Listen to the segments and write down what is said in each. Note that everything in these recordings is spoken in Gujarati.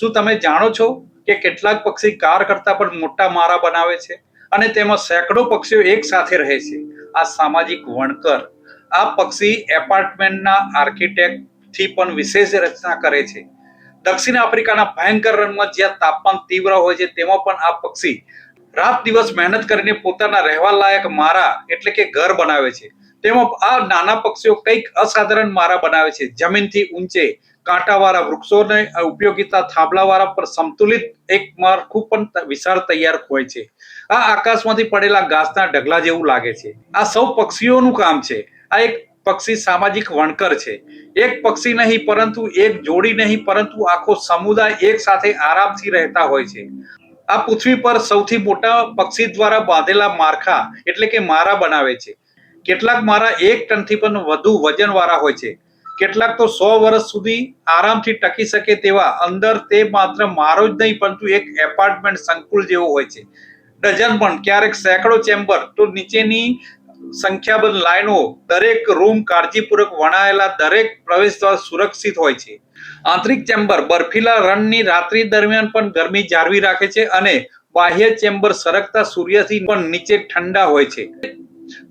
શું તમે જાણો છો કે કેટલાક પક્ષી કાર કરતા પણ મોટા મારા બનાવે છે અને તેમાં સેંકડો પક્ષીઓ એક સાથે રહે છે? આ સામાજિક વણકર. આ પક્ષી એપાર્ટમેન્ટના આર્કિટેક્ટ થી પણ વિશેષ રચના કરે છે. દક્ષિણ આફ્રિકાના ભયંકર રણમાં જ્યાં તાપમાન તીવ્ર હોય છે તેમાં પણ આ પક્ષી રાત દિવસ મહેનત કરીને પોતાના રહેવા લાયક મારા એટલે કે ઘર બનાવે છે. તેમાં આ નાના પક્ષીઓ કંઈક અસાધારણ મારા બનાવે છે. જમીનથી ઊંચે કાંટાવાળા વૃક્ષોને ઉપયોગિતા થાંભલાવાળા પર સંતુલિત એક માળખું પણ વિશાળ તૈયાર હોય છે. આ આકાશમાંથી પડેલા ઘાસના ઢગલા જેવું લાગે છે. આ સૌ પક્ષીઓનું કામ છે. આ એક પક્ષી સામાજિક વણકર છે. એક પક્ષી નહીં પરંતુ એક જોડી નહીં પરંતુ આખો સમુદાય એક સાથે આરામથી રહેતા હોય છે. આ પૃથ્વી પર સૌથી મોટા પક્ષી દ્વારા બાંધેલા માળખા એટલે કે મારા બનાવે છે. કેટલાક મારા 1 ટનથી પણ વધુ વજનવાળા હોય છે. કેટલાક તો 100 વર્ષ સુધી આરામથી ટકી શકે તેવા. અંદર તે માત્ર મારો જ નહીં પરંતુ એક એપાર્ટમેન્ટ સંકુલ જેવો હોય છે. ડઝન પણ ક્યારેક સેંકડો ચેમ્બર તો નીચેની સંખ્યાબંધ લાઈનો. દરેક રૂમ કાળજીપૂર્વક વણાયેલા, દરેક પ્રવેશદ્વાર સુરક્ષિત હોય છે. આંતરિક ચેમ્બર બર્ફીલા રણની રાત્રિ દરમિયાન પણ ગરમી જાળવી રાખે છે અને બાહ્ય ચેમ્બર સરકતા સૂર્યથી પણ નીચે ઠંડા હોય છે.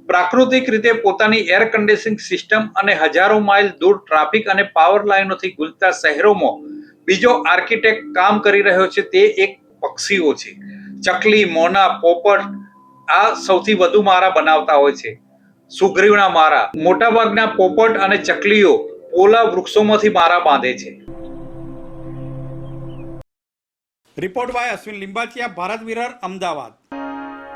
પ્રાકૃતિક રીતે પોતાની એર કન્ડિશનિંગ સિસ્ટમ અને હજારો માઇલ દૂર ટ્રાફિક અને પાવર લાઇનોથી ગુંજતા શહેરોમાં બીજો આર્કિટેક્ટ કામ કરી રહ્યો છે. તે એક પક્ષીઓ છે. ચકલી, મોના, પોપટ આ સૌથી વધુ મારા બનાવતા હોય છે. સુગ્રીવના મારા. મોટાભાગના પોપટ અને ચકલીઓ પોલા વૃક્ષોમાંથી મારા બાંધે છે. રિપોર્ટ બાય અશ્વિન લિંબાચિયા, ભારત વિરર, અમદાવાદ.